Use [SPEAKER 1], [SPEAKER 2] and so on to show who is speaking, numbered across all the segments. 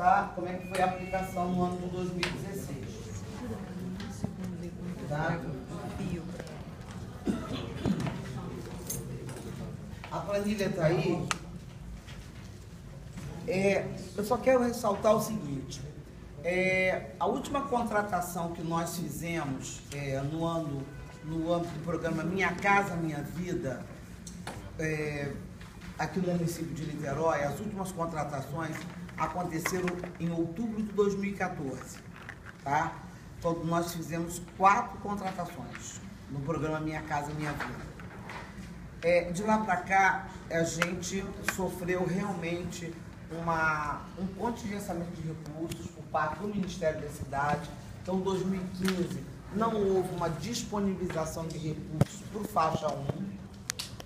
[SPEAKER 1] tá? Como é que foi a aplicação no ano de 2016. Tá? A planilha está aí. Eu só quero ressaltar o seguinte. A última contratação que nós fizemos no âmbito do programa Minha Casa Minha Vida, aqui no município de Niterói, as últimas contratações aconteceram em outubro de 2014, tá? Então, nós fizemos 4 contratações no programa Minha Casa Minha Vida. De lá para cá, a gente sofreu realmente um contingenciamento de recursos por parte do Ministério da Cidade. Então, em 2015, não houve uma disponibilização de recursos para o faixa 1.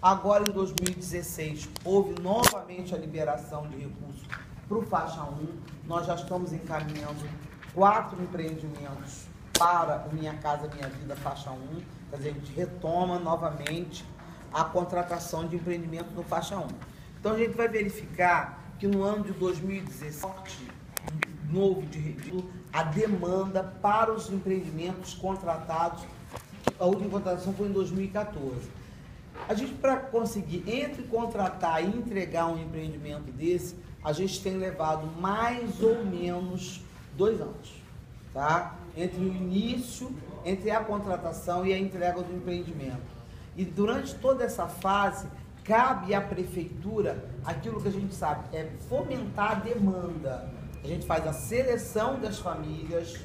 [SPEAKER 1] Agora, em 2016, houve novamente a liberação de recursos para o faixa 1. Nós já estamos encaminhando 4 empreendimentos para o Minha Casa Minha Vida faixa 1. Quer dizer, a gente retoma novamente a contratação de empreendimento no faixa 1. Então, a gente vai verificar que no ano de 2017, novo de redil, a demanda para os empreendimentos contratados, a última contratação foi em 2014. A gente, para conseguir, entre contratar e entregar um empreendimento desse, a gente tem levado mais ou menos 2 anos, tá? Entre o início, entre a contratação e a entrega do empreendimento. E durante toda essa fase, cabe à prefeitura aquilo que a gente sabe, é fomentar a demanda. A gente faz a seleção das famílias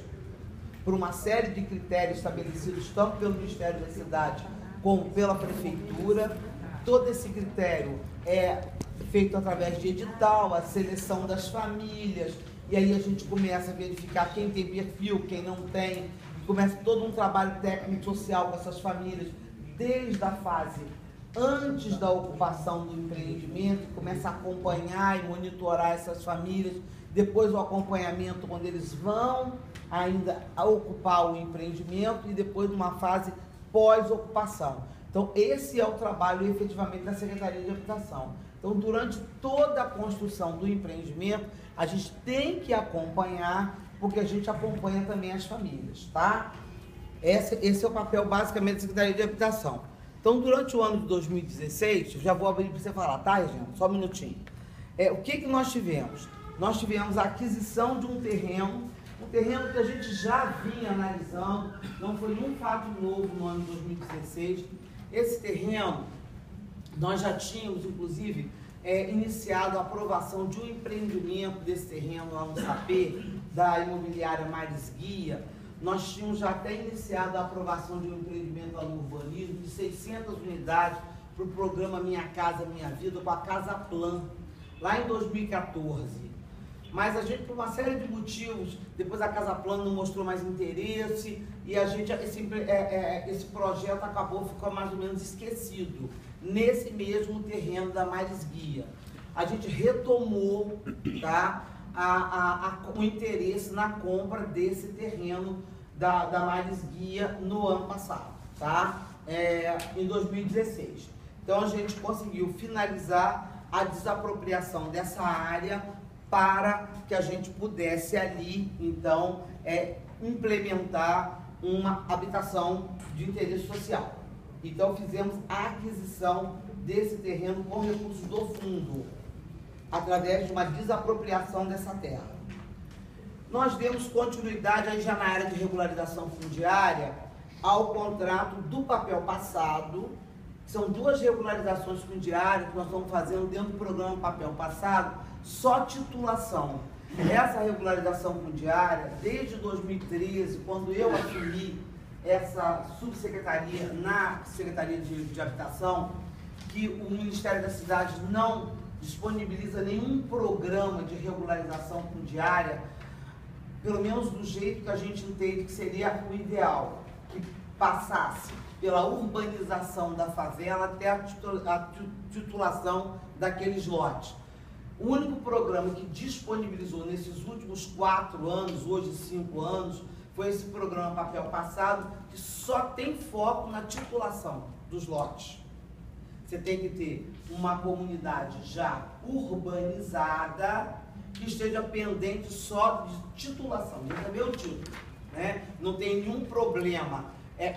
[SPEAKER 1] por uma série de critérios estabelecidos tanto pelo Ministério da Cidade como pela prefeitura. Todo esse critério é feito através de edital, a seleção das famílias, e aí a gente começa a verificar quem tem perfil, quem não tem, e começa todo um trabalho técnico-social com essas famílias, desde a fase antes da ocupação do empreendimento, começa a acompanhar e monitorar essas famílias, depois o acompanhamento quando eles vão ainda a ocupar o empreendimento e depois numa fase pós-ocupação. Então, esse é o trabalho efetivamente da Secretaria de Habitação. Então, durante toda a construção do empreendimento, a gente tem que acompanhar, porque a gente acompanha também as famílias, tá? Esse é o papel basicamente da Secretaria de Habitação. Então, durante o ano de 2016, já vou abrir para você falar, tá, Regina? Só um minutinho. O que nós tivemos? Nós tivemos a aquisição de um terreno que a gente já vinha analisando, não foi um fato novo no ano de 2016. Esse terreno, nós já tínhamos, inclusive, iniciado a aprovação de um empreendimento desse terreno lá no Sapê, da imobiliária Maris Guia. Nós tínhamos já até iniciado a aprovação de um empreendimento lá no urbanismo de 600 unidades para o programa Minha Casa Minha Vida, com a Casa Plan, lá em 2014. Mas a gente, por uma série de motivos, depois a Casa Plan não mostrou mais interesse e a gente, esse projeto acabou ficando mais ou menos esquecido, nesse mesmo terreno da Maris Guia. A gente retomou, tá, o interesse na compra desse terreno da Maris Guia no ano passado, tá? Em 2016. Então a gente conseguiu finalizar a desapropriação dessa área para que a gente pudesse ali, então, implementar uma habitação de interesse social. Então fizemos a aquisição desse terreno com recursos do fundo, através de uma desapropriação dessa terra. Nós demos continuidade aí já na área de regularização fundiária ao contrato do papel passado, que são 2 regularizações fundiárias que nós estamos fazendo dentro do programa Papel Passado, só titulação. Essa regularização fundiária, desde 2013, quando eu assumi essa subsecretaria na Secretaria de Habitação, que o Ministério da Cidade não disponibiliza nenhum programa de regularização fundiária, pelo menos do jeito que a gente entende que seria o ideal, que passasse pela urbanização da favela até a titulação daqueles lotes. O único programa que disponibilizou nesses últimos 4 anos, hoje 5 anos, foi esse programa Papel Passado, que só tem foco na titulação dos lotes. Você tem que ter uma comunidade já urbanizada que esteja pendente só de titulação, de receber o título, né? Não tem nenhum problema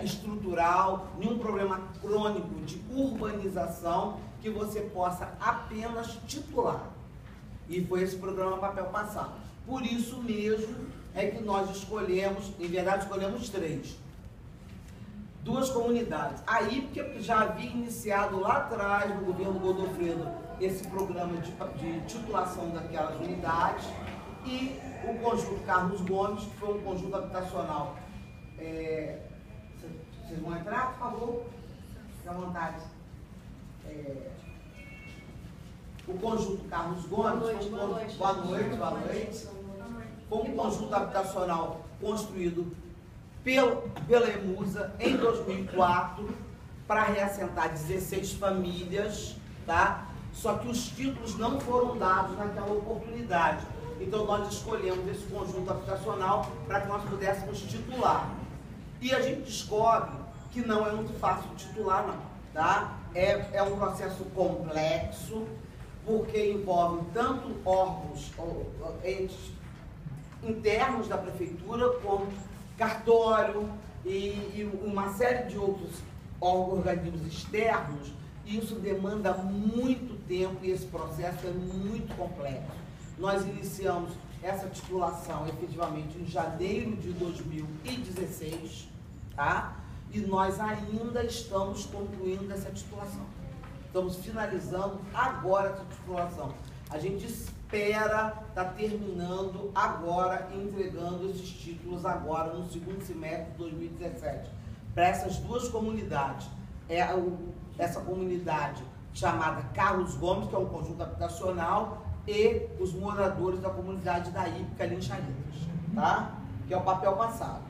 [SPEAKER 1] estrutural, nenhum problema crônico de urbanização que você possa apenas titular. E foi esse programa Papel Passado. Por isso mesmo é que nós escolhemos, em verdade escolhemos 3. 2 comunidades. Aí, porque já havia iniciado lá atrás, no governo Godofredo, esse programa de titulação daquelas unidades, e o conjunto Carlos Gomes, que foi um conjunto habitacional. Vocês vão entrar, por favor? Fique à vontade. O conjunto Carlos Gomes, boa noite. Foi um conjunto habitacional construído pela EMUSA em 2004 para reassentar 16 famílias, tá? Só que os títulos não foram dados naquela oportunidade. Então nós escolhemos esse conjunto habitacional para que nós pudéssemos titular. E a gente descobre que não é muito fácil titular, não, tá? É um processo complexo, porque envolve tanto órgãos, entes internos da prefeitura, como cartório e uma série de outros organismos externos. E isso demanda muito tempo e esse processo é muito complexo. Nós iniciamos essa titulação efetivamente em janeiro de 2016, tá? E nós ainda estamos concluindo essa titulação. Estamos finalizando agora essa titulação. A gente espera estar terminando agora, entregando esses títulos agora no segundo semestre de 2017. Para essas 2 comunidades. Essa comunidade chamada Carlos Gomes, que é um conjunto habitacional, e os moradores da comunidade da Hípica ali em Charitas, tá? Que é o Papel Passado.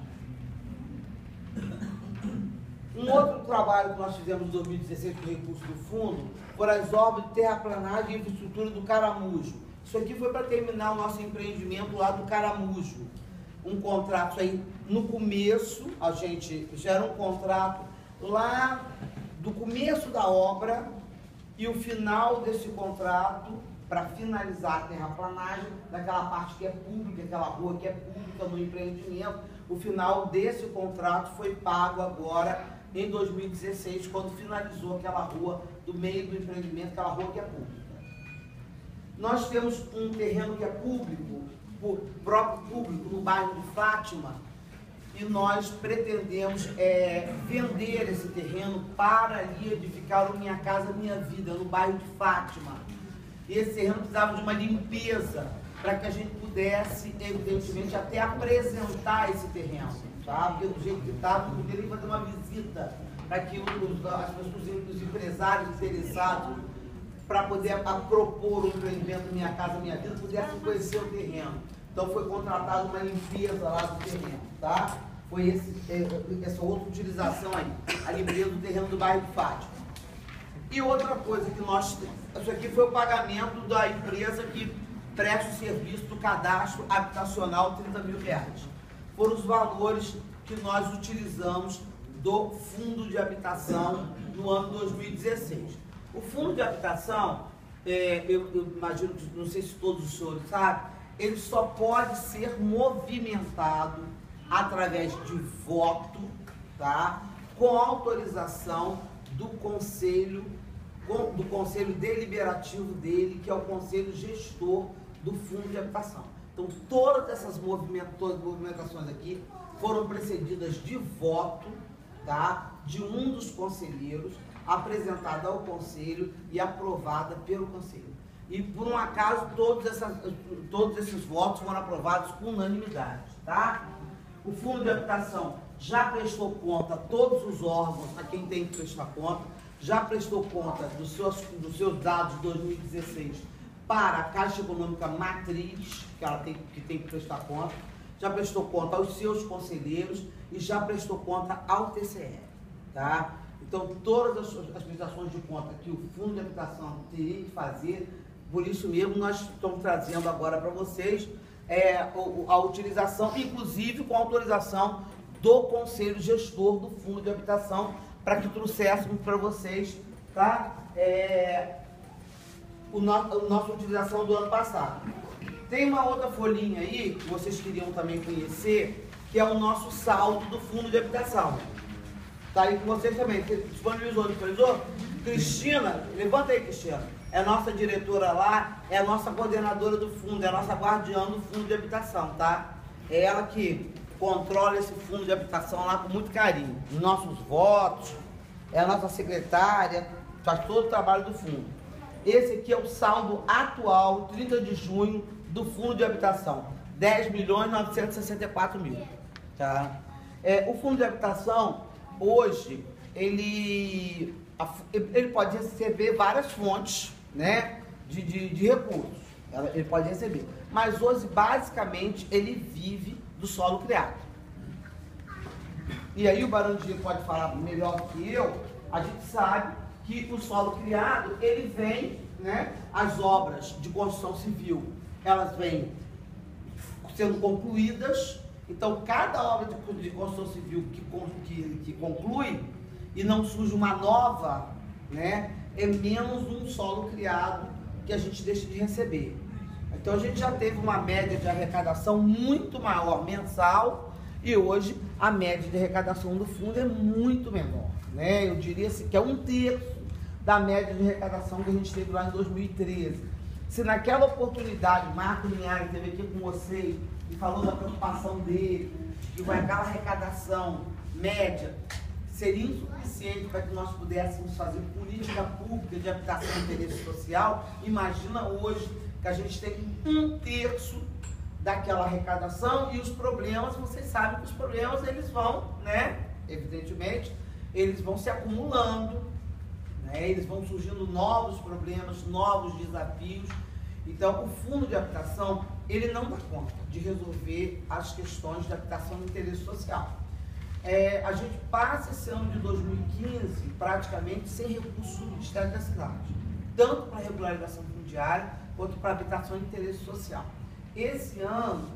[SPEAKER 1] Um outro trabalho que nós fizemos em 2016 com recurso do fundo foram as obras de terraplanagem e infraestrutura do Caramujo. Isso aqui foi para terminar o nosso empreendimento lá do Caramujo. Um contrato aí no começo, a gente gera um contrato lá do começo da obra e o final desse contrato para finalizar a terraplanagem daquela parte que é pública, aquela rua que é pública no empreendimento. O final desse contrato foi pago agora em 2016, quando finalizou aquela rua do meio do empreendimento, aquela rua que é pública. Nós temos um terreno que é público, próprio público, no bairro de Fátima, e nós pretendemos vender esse terreno para ali edificar o Minha Casa Minha Vida, no bairro de Fátima. E esse terreno precisava de uma limpeza, para que a gente pudesse, evidentemente, até apresentar esse terreno, tá? Porque do jeito que estava, não poderia fazer uma visita para que as pessoas, os empresários interessados, para poder propor o empreendimento Minha Casa Minha Vida, pudessem conhecer o terreno. Então foi contratada uma limpeza lá do terreno, tá? Foi essa outra utilização aí, a limpeza do terreno do bairro de Fátima. E outra coisa que isso aqui foi o pagamento da empresa que presta o serviço do cadastro habitacional, R$30.000. Foram os valores que nós utilizamos do Fundo de Habitação no ano 2016. O Fundo de Habitação, eu imagino que, não sei se todos os senhores sabem, ele só pode ser movimentado através de voto, tá? Com autorização do conselho deliberativo dele, que é o conselho gestor do Fundo de Habitação. Então, todas essas movimentações aqui foram precedidas de voto, tá? De um dos conselheiros, apresentada ao conselho e aprovada pelo conselho. E, por um acaso, todos esses votos foram aprovados com unanimidade, tá? O Fundo de Habitação já prestou conta a todos os órgãos a quem tem que prestar conta, já prestou conta dos seus dados de 2016 para a Caixa Econômica Matriz, que tem que prestar conta, já prestou conta aos seus conselheiros e já prestou conta ao TCE, tá? Então, todas as prestações de conta que o Fundo de Habitação teria que fazer, por isso mesmo nós estamos trazendo agora para vocês a utilização, inclusive com a autorização do Conselho Gestor do Fundo de Habitação, para que trouxéssemos para vocês, tá? Nossa utilização do ano passado. Tem uma outra folhinha aí, que vocês queriam também conhecer, que é o nosso saldo do fundo de habitação. Tá aí com vocês também. Você disponibilizou? Cristina, levanta aí, Cristina. É a nossa diretora lá, é a nossa coordenadora do fundo, é a nossa guardiã do fundo de habitação, tá? É ela que controla esse fundo de habitação lá com muito carinho. Nossos votos, é a nossa secretária, faz todo o trabalho do fundo. Esse aqui é o saldo atual, 30 de junho, do fundo de habitação. 10.964.000, tá? O fundo de habitação, hoje, ele pode receber várias fontes, né, de recursos. Ele pode receber. Mas hoje, basicamente, ele vive do solo criado. E aí o Barão de Gil pode falar melhor que eu. A gente sabe que o solo criado, ele vem, né, as obras de construção civil, elas vêm sendo concluídas. Então, cada obra de construção civil que conclui e não surge uma nova, né, é menos um solo criado que a gente deixa de receber. Então, a gente já teve uma média de arrecadação muito maior mensal e hoje a média de arrecadação do fundo é muito menor, né? Eu diria assim, que é 1/3 da média de arrecadação que a gente teve lá em 2013. Se naquela oportunidade Marco Linhares esteve aqui com vocês e falou da preocupação dele, que aquela arrecadação média seria insuficiente para que nós pudéssemos fazer política pública de habitação de interesse social, imagina hoje que a gente tem 1/3 daquela arrecadação e os problemas, vocês sabem que os problemas eles vão, né, evidentemente, eles vão se acumulando, né, eles vão surgindo novos problemas, novos desafios. Então, o fundo de habitação, ele não dá conta de resolver as questões de habitação de interesse social. A gente passa esse ano de 2015 praticamente sem recursos do Ministério da Cidade, tanto para regularização fundiária quanto para habitação de interesse social. Esse ano,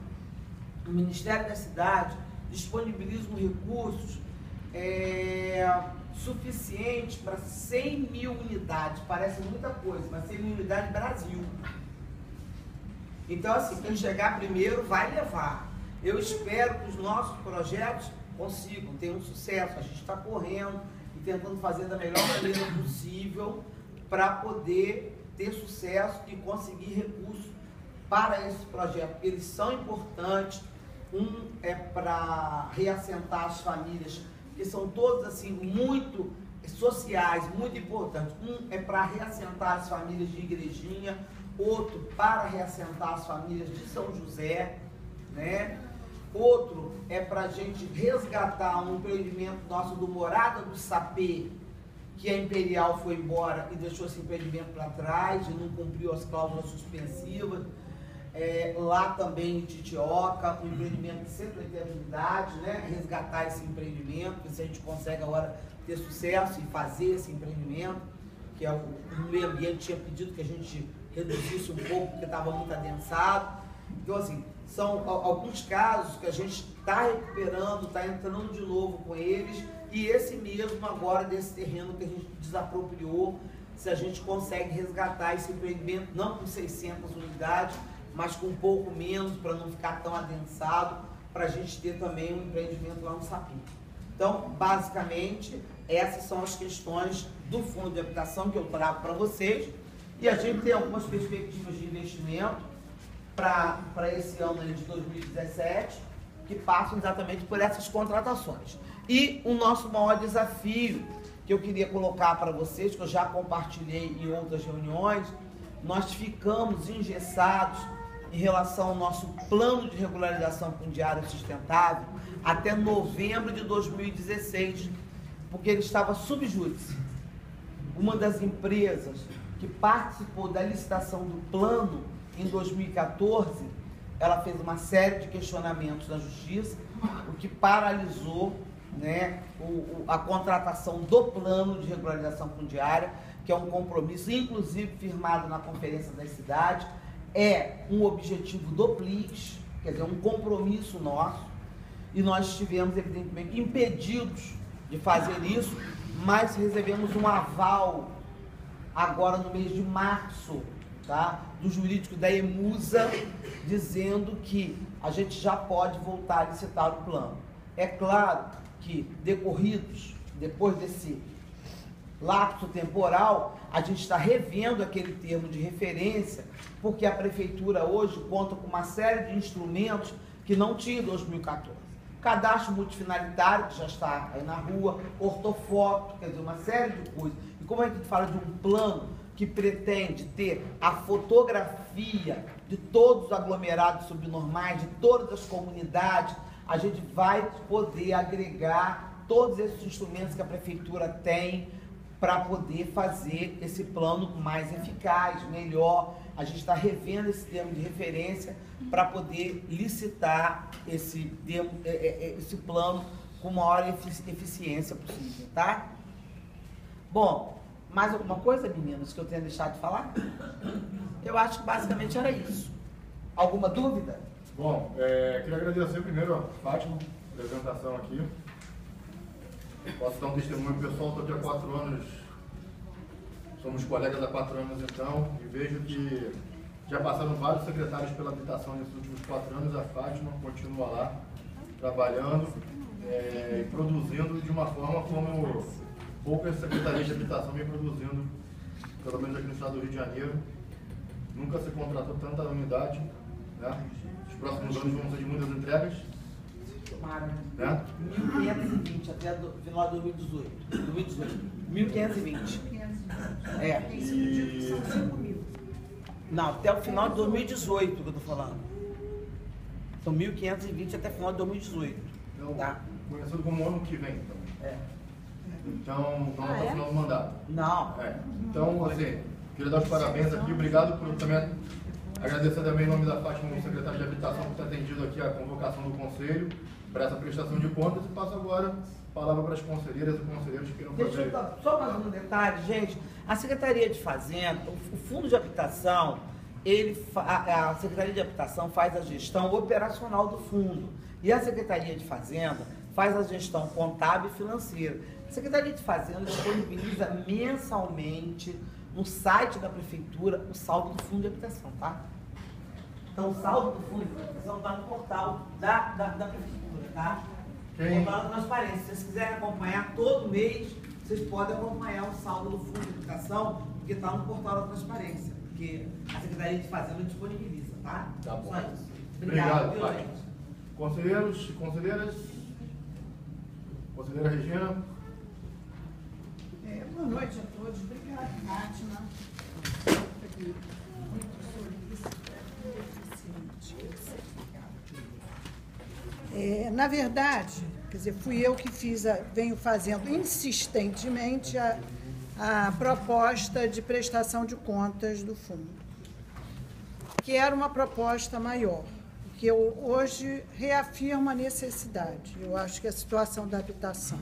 [SPEAKER 1] o Ministério da Cidade disponibiliza recursos suficientes para 100.000 unidades. Parece muita coisa, mas 100.000 unidades Brasil. Então, assim, quem chegar primeiro vai levar. Eu espero que os nossos projetos consigam ter um sucesso. A gente está correndo e tentando fazer da melhor maneira possível para poder ter sucesso e conseguir recursos para esses projetos. Eles são importantes. Um é para reassentar as famílias, que são todos assim muito sociais, muito importantes. Um é para reassentar as famílias de Igrejinha, outro para reassentar as famílias de São José, né? Outro é para a gente resgatar um empreendimento nosso do Morada do Sapê, que a Imperial foi embora e deixou esse empreendimento para trás e não cumpriu as cláusulas suspensivas. Lá também em Titioca, um empreendimento de 180 unidades, né? Resgatar esse empreendimento, ver se a gente consegue agora ter sucesso e fazer esse empreendimento, que o meio ambiente tinha pedido que a gente reduzisse um pouco, porque estava muito adensado. Então, assim, são alguns casos que a gente está recuperando, está entrando de novo com eles, e esse mesmo agora desse terreno que a gente desapropriou, se a gente consegue resgatar esse empreendimento, não com 600 unidades, mas com um pouco menos, para não ficar tão adensado, para a gente ter também um empreendimento lá no Sapinho. Então, basicamente, essas são as questões do fundo de habitação que eu trago para vocês, e a gente tem algumas perspectivas de investimento para esse ano de 2017, que passam exatamente por essas contratações. E o nosso maior desafio, que eu queria colocar para vocês, que eu já compartilhei em outras reuniões, nós ficamos engessados em relação ao nosso plano de regularização fundiária sustentável até novembro de 2016, porque ele estava sub júdice. Uma das empresas que participou da licitação do plano em 2014, ela fez uma série de questionamentos na justiça, o que paralisou, né, a contratação do plano de regularização fundiária, que é um compromisso, inclusive firmado na Conferência das Cidades, é um objetivo do PLIX, quer dizer, um compromisso nosso, e nós estivemos, evidentemente, impedidos de fazer isso, mas recebemos um aval agora no mês de março tá? Do jurídico da EMUSA, dizendo que a gente já pode voltar a licitar o plano. É claro que, depois desse lapso temporal, a gente está revendo aquele termo de referência, porque a prefeitura hoje conta com uma série de instrumentos que não tinha em 2014. Cadastro multifinalitário, que já está aí na rua, ortofoto, quer dizer, uma série de coisas. E como a gente fala de um plano que pretende ter a fotografia de todos os aglomerados subnormais, de todas as comunidades, a gente vai poder agregar todos esses instrumentos que a prefeitura tem para poder fazer esse plano mais eficaz, melhor. A gente está revendo esse termo de referência para poder licitar esse plano com maior eficiência possível, tá? Bom, mais alguma coisa, meninos, que eu tenha deixado de falar? Eu acho que basicamente era isso. Alguma dúvida?
[SPEAKER 2] Bom, queria agradecer primeiro a Fátima, a apresentação aqui. Posso dar um testemunho pessoal, estou aqui há 4 anos, somos colegas há 4 anos então, e vejo que já passaram vários secretários pela habitação nesses últimos 4 anos, a Fátima continua lá, trabalhando e produzindo de uma forma como poucas secretarias de habitação vêm produzindo, pelo menos aqui no estado do Rio de Janeiro. Nunca se contratou tanta unidade, né? Os próximos anos vão ser de muitas entregas. Né?
[SPEAKER 1] 1.520 até o final de 2018. 1.520. É.
[SPEAKER 2] E...
[SPEAKER 1] Não, até o final de 2018 que eu tô falando. São 1.520 até o final de 2018.
[SPEAKER 2] Então,
[SPEAKER 1] tá?
[SPEAKER 2] Conhecido como ano que vem, então.
[SPEAKER 1] É.
[SPEAKER 2] Então, não até o final do mandato.
[SPEAKER 1] Não.
[SPEAKER 2] Então, assim, queria dar os parabéns aqui. Obrigado por também agradecer também em nome da Fátima, como secretário de Habitação, por ter atendido aqui a convocação do Conselho para essa prestação de contas, e passo agora a palavra para as conselheiras e conselheiros que queiram fazer.
[SPEAKER 1] Deixa eu dar só mais um detalhe, gente. A Secretaria de Fazenda, o Fundo de Habitação, a Secretaria de Habitação faz a gestão operacional do fundo. E a Secretaria de Fazenda faz a gestão contábil e financeira. A Secretaria de Fazenda disponibiliza mensalmente no site da Prefeitura o saldo do Fundo de Habitação, tá? Então, o saldo do Fundo de Habitação está no portal da Prefeitura, tá? Portal da Transparência. Se vocês quiserem acompanhar todo mês, vocês podem acompanhar o saldo do Fundo de Habitação, porque está no portal da Transparência, porque a Secretaria de Fazenda disponibiliza, tá?
[SPEAKER 2] Tá bom.
[SPEAKER 1] Só isso.
[SPEAKER 2] Obrigado,
[SPEAKER 1] viu,
[SPEAKER 2] Fátima.
[SPEAKER 1] gente?
[SPEAKER 2] Conselheiros e conselheiras? Conselheira Regina?
[SPEAKER 3] Boa noite a todos. Obrigada, Fátima. Muito solícito, muito eficiente. Na verdade, quer dizer, fui eu que venho fazendo insistentemente a proposta de prestação de contas do fundo, que era uma proposta maior, que eu hoje reafirmo a necessidade. Eu acho que a situação da habitação,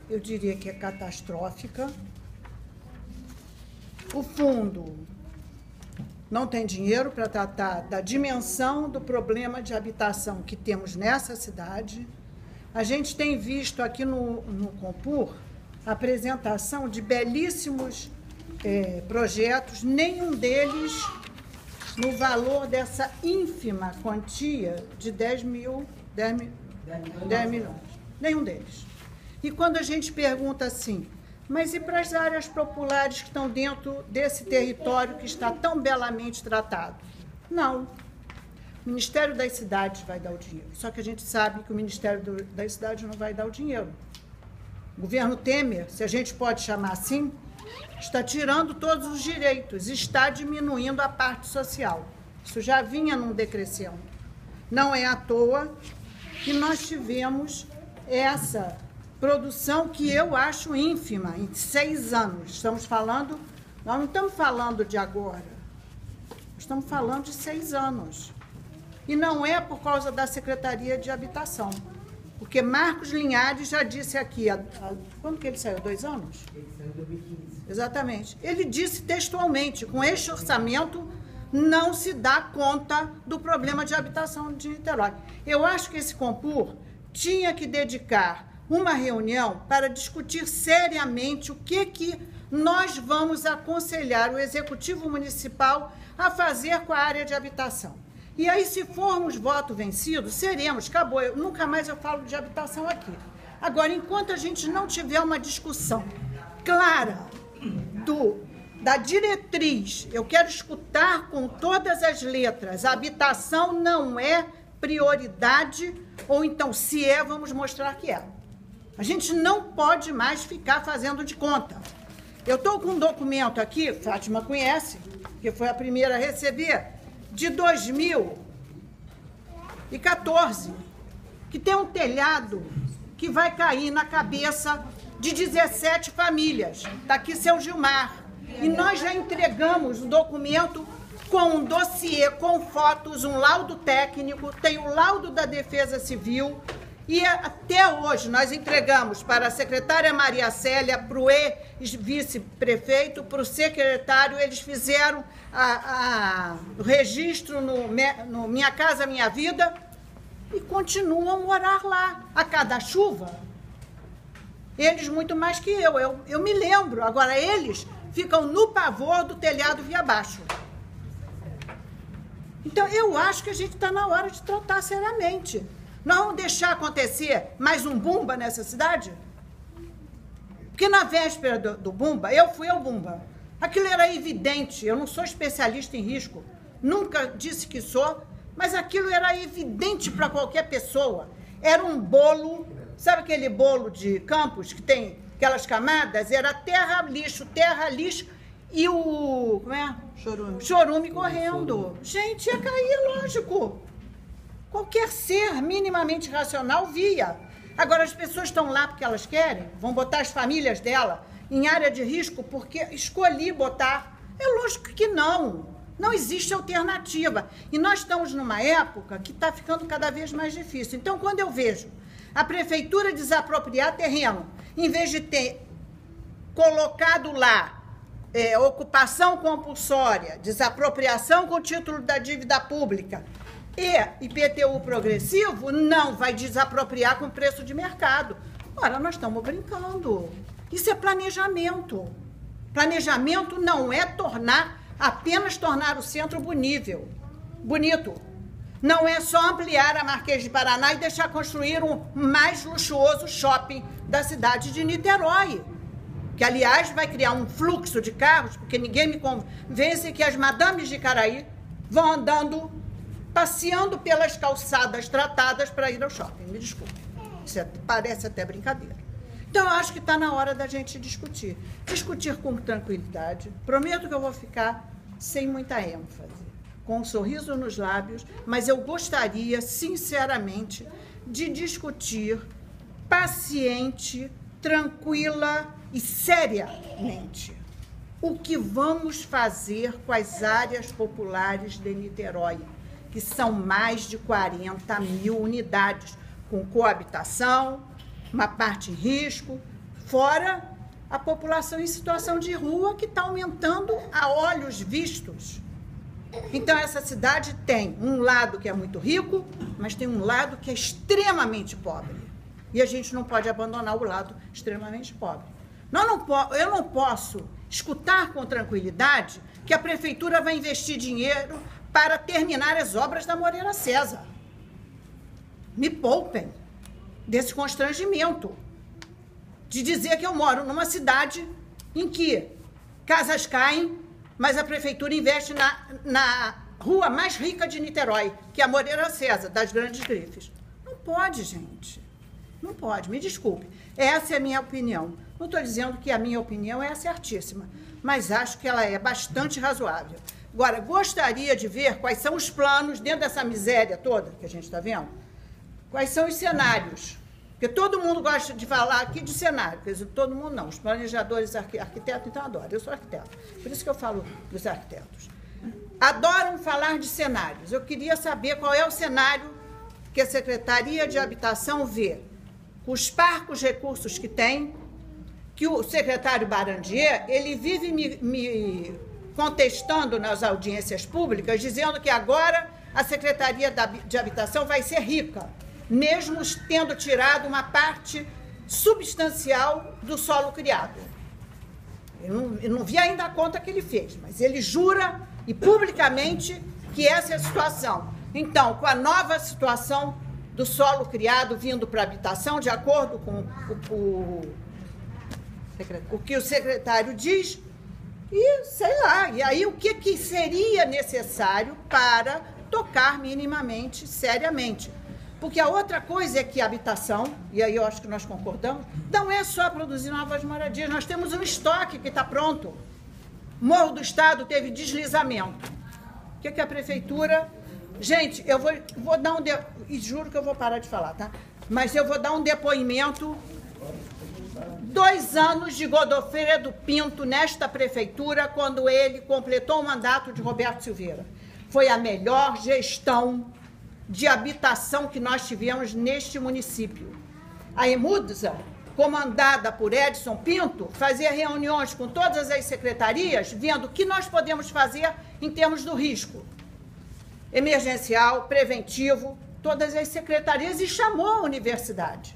[SPEAKER 3] eu diria que é catastrófica. O fundo não tem dinheiro para tratar da dimensão do problema de habitação que temos nessa cidade. A gente tem visto aqui no Compur a apresentação de belíssimos projetos, nenhum deles no valor dessa ínfima quantia de 10 milhões. Nenhum deles. E quando a gente pergunta assim, mas e para as áreas populares que estão dentro desse território que está tão belamente tratado? Não. O Ministério das Cidades vai dar o dinheiro. Só que a gente sabe que o Ministério das Cidades não vai dar o dinheiro. O governo Temer, se a gente pode chamar assim, está tirando todos os direitos, está diminuindo a parte social. Isso já vinha num decrescendo. Não é à toa que nós tivemos essa produção que eu acho ínfima, em 6 anos. Nós não estamos falando de agora, estamos falando de 6 anos. E não é por causa da Secretaria de Habitação, porque Marcos Linhares já disse aqui, quando que ele saiu? 2 anos?
[SPEAKER 1] Ele saiu em 2015.
[SPEAKER 3] Exatamente. Ele disse textualmente, com este orçamento não se dá conta do problema de habitação de Niterói. Eu acho que esse Compur tinha que dedicar uma reunião para discutir seriamente o que nós vamos aconselhar o Executivo Municipal a fazer com a área de habitação. E aí, se formos voto vencido, seremos, acabou, nunca mais eu falo de habitação aqui. Agora, enquanto a gente não tiver uma discussão clara da diretriz, eu quero escutar com todas as letras, a habitação não é prioridade, ou então, se é, vamos mostrar que é. A gente não pode mais ficar fazendo de conta. Eu estou com um documento aqui, Fátima conhece, que foi a primeira a receber, de 2014, que tem um telhado que vai cair na cabeça de 17 famílias. Está aqui seu Gilmar. E nós já entregamos o documento com um dossiê, com fotos, um laudo técnico, tem o laudo da Defesa Civil, e até hoje nós entregamos para a secretária Maria Célia, para o ex-vice-prefeito, para o secretário, eles fizeram o registro no Minha Casa Minha Vida e continuam a morar lá. A cada chuva, eles muito mais que eu me lembro, agora eles ficam no pavor do telhado via baixo. Então, eu acho que a gente está na hora de tratar seriamente. Nós vamos deixar acontecer mais um Bumba nessa cidade? Porque na véspera do Bumba, eu fui ao Bumba. Aquilo era evidente, eu não sou especialista em risco, nunca disse que sou, mas aquilo era evidente para qualquer pessoa. Era um bolo, sabe aquele bolo de Campos que tem aquelas camadas? Era terra, lixo, e o... como é? Chorume correndo. Gente, ia cair, lógico. Qualquer ser minimamente racional via. Agora, as pessoas estão lá porque elas querem, vão botar as famílias dela em área de risco porque escolhi botar. É lógico que não. Não existe alternativa. E nós estamos numa época que está ficando cada vez mais difícil. Então, quando eu vejo a prefeitura desapropriar terreno, em vez de ter colocado lá ocupação compulsória, desapropriação com título da dívida pública e IPTU progressivo, não vai desapropriar com preço de mercado. Ora, nós estamos brincando. Isso é planejamento. Planejamento não é apenas tornar o centro bonito. Não é só ampliar a Marquês de Paraná e deixar construir um mais luxuoso shopping da cidade de Niterói, que, aliás, vai criar um fluxo de carros, porque ninguém me convence que as madames de Caraí vão andando, passeando pelas calçadas tratadas para ir ao shopping. Me desculpe, isso parece até brincadeira. Então, eu acho que está na hora da gente discutir. Discutir com tranquilidade. Prometo que eu vou ficar sem muita ênfase, com um sorriso nos lábios, mas eu gostaria, sinceramente, de discutir paciente, tranquila e seriamente o que vamos fazer com as áreas populares de Niterói, que são mais de 40 mil unidades, com coabitação, uma parte em risco, fora a população em situação de rua, que está aumentando a olhos vistos. Então, essa cidade tem um lado que é muito rico, mas tem um lado que é extremamente pobre. E a gente não pode abandonar o lado extremamente pobre. Eu não posso escutar com tranquilidade que a prefeitura vai investir dinheiro para terminar as obras da Moreira César. Me poupem desse constrangimento de dizer que eu moro numa cidade em que casas caem, mas a prefeitura investe na rua mais rica de Niterói, que é a Moreira César, das Grandes Grifes. Não pode, gente. Não pode, me desculpe. Essa é a minha opinião. Não estou dizendo que a minha opinião é certíssima, mas acho que ela é bastante razoável. Agora, gostaria de ver quais são os planos, dentro dessa miséria toda que a gente está vendo, quais são os cenários. Porque todo mundo gosta de falar aqui de cenário. Quer dizer, todo mundo não. Os planejadores, arquitetos, então adoram. Eu sou arquiteto. Por isso que eu falo dos arquitetos. Adoram falar de cenários. Eu queria saber qual é o cenário que a Secretaria de Habitação vê. Os parcos recursos que tem, que o secretário Barandier, ele vive me contestando nas audiências públicas, dizendo que agora a Secretaria de Habitação vai ser rica, mesmo tendo tirado uma parte substancial do solo criado. Eu não vi ainda a conta que ele fez, mas ele jura e publicamente que essa é a situação. Então, com a nova situação do solo criado vindo para habitação, de acordo com o que o secretário diz, e sei lá, e aí o que seria necessário para tocar minimamente, seriamente. Porque a outra coisa é que a habitação, e aí eu acho que nós concordamos, não é só produzir novas moradias, nós temos um estoque que está pronto. Morro do Estado teve deslizamento. O que a prefeitura... Gente, eu vou dar e juro que eu vou parar de falar, tá? Mas eu vou dar um depoimento. 2 anos de Godofredo Pinto nesta prefeitura, quando ele completou o mandato de Roberto Silveira. Foi a melhor gestão de habitação que nós tivemos neste município. A EMUDSA, comandada por Edson Pinto, fazia reuniões com todas as secretarias, vendo o que nós podemos fazer em termos do risco emergencial, preventivo, todas as secretarias, e chamou a universidade.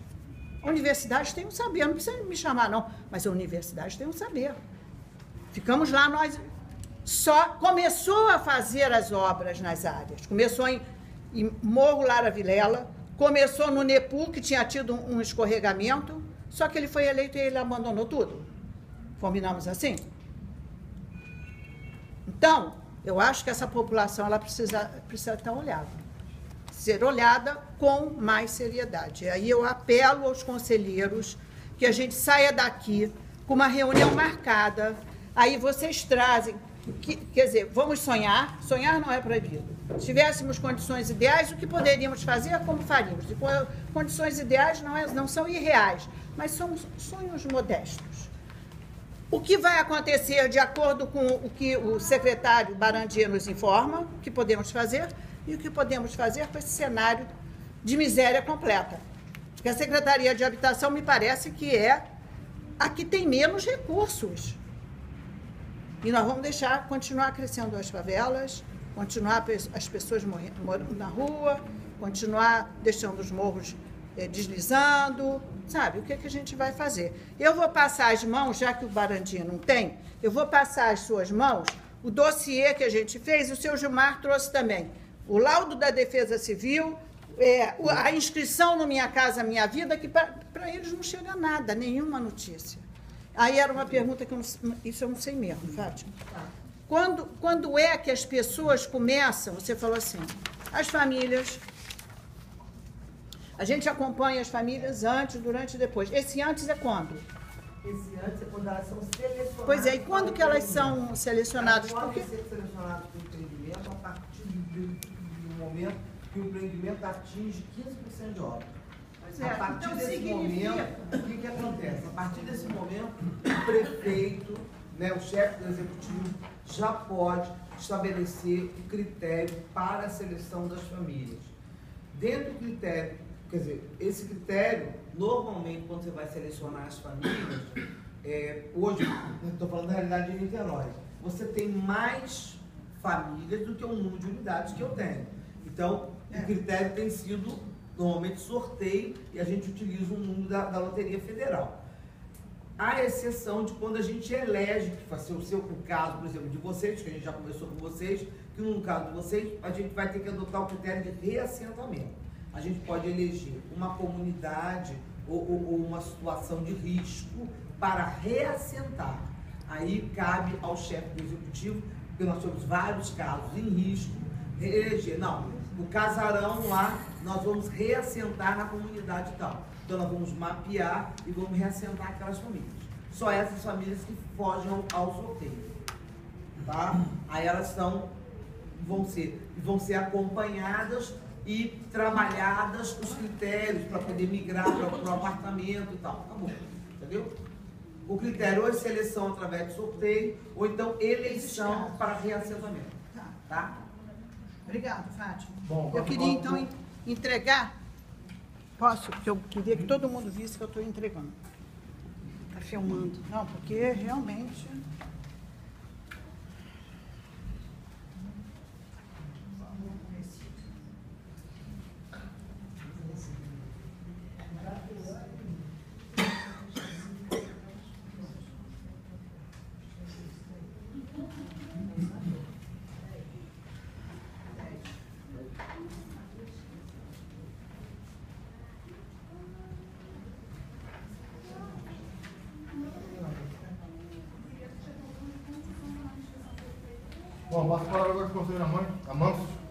[SPEAKER 3] A universidade tem um saber, não precisa me chamar não, mas a universidade tem um saber. Ficamos lá, nós só começou a fazer as obras nas áreas. Começou em Morro Lara Vilela, começou no Nepu, que tinha tido um escorregamento, só que ele foi eleito e ele abandonou tudo. Combinamos assim? Então, eu acho que essa população ela precisa estar olhada. Ser olhada com mais seriedade. Aí eu apelo aos conselheiros que a gente saia daqui com uma reunião marcada. Aí vocês trazem, quer dizer, vamos sonhar. Sonhar não é proibido. Se tivéssemos condições ideais, o que poderíamos fazer, como faríamos. E condições ideais não são irreais, mas são sonhos modestos. O que vai acontecer, de acordo com o que o secretário Barandier nos informa, o que podemos fazer, e o que podemos fazer com esse cenário de miséria completa. Porque a Secretaria de Habitação me parece que é a que tem menos recursos. E nós vamos continuar crescendo as favelas, continuar as pessoas morando na rua, continuar deixando os morros deslizando, sabe? O que a gente vai fazer? Eu vou passar as mãos, já que o Barandier não tem, eu vou passar às suas mãos o dossiê que a gente fez, o seu Gilmar trouxe também. O laudo da Defesa Civil, a inscrição no Minha Casa Minha Vida, que para eles não chega nada, nenhuma notícia. Aí era uma pergunta que isso eu não sei mesmo, Fátima. Quando é que as pessoas começam, você falou assim, as famílias... A gente acompanha as famílias antes, durante e depois. Esse antes é quando?
[SPEAKER 1] Esse antes é quando elas são selecionadas.
[SPEAKER 3] Pois é, e quando que elas são selecionadas?
[SPEAKER 1] Elas podem ser selecionadas para o empreendimento a partir do momento que o empreendimento atinge 15% de obra.
[SPEAKER 3] Pois é,
[SPEAKER 1] a partir
[SPEAKER 3] então
[SPEAKER 1] desse
[SPEAKER 3] significa...
[SPEAKER 1] momento, o que acontece? A partir desse momento, o prefeito, né, o chefe do executivo, já pode estabelecer o critério para a seleção das famílias. Dentro do critério, quer dizer, esse critério, normalmente, quando você vai selecionar as famílias, hoje, eu estou falando da realidade de Niterói, você tem mais famílias do que o número de unidades que eu tenho. Então, o critério tem sido, normalmente, sorteio, e a gente utiliza um número da Loteria Federal. À exceção de quando a gente elege, que vai ser o caso, por exemplo, de vocês, que a gente já conversou com vocês, que no caso de vocês, a gente vai ter que adotar o critério de reassentamento. A gente pode eleger uma comunidade ou uma situação de risco para reassentar. Aí cabe ao chefe do executivo, porque nós temos vários casos em risco, eleger. Não, no casarão lá, nós vamos reassentar na comunidade tal. Então nós vamos mapear e vamos reassentar aquelas famílias. Só essas famílias que fogem ao sorteio. Tá? Aí elas vão ser acompanhadas e trabalhadas os critérios para poder migrar para o apartamento e tal. Tá bom, entendeu? O critério ou é seleção através de sorteio, ou então eleição para reassentamento. Tá?
[SPEAKER 3] Obrigado, Fátima.
[SPEAKER 2] Bom,
[SPEAKER 3] eu queria, então, entregar... Posso? Porque eu queria que todo mundo visse que eu estou entregando. Está filmando. Não, porque realmente...
[SPEAKER 2] Bom, passo a palavra agora para o conselheiro Amansos.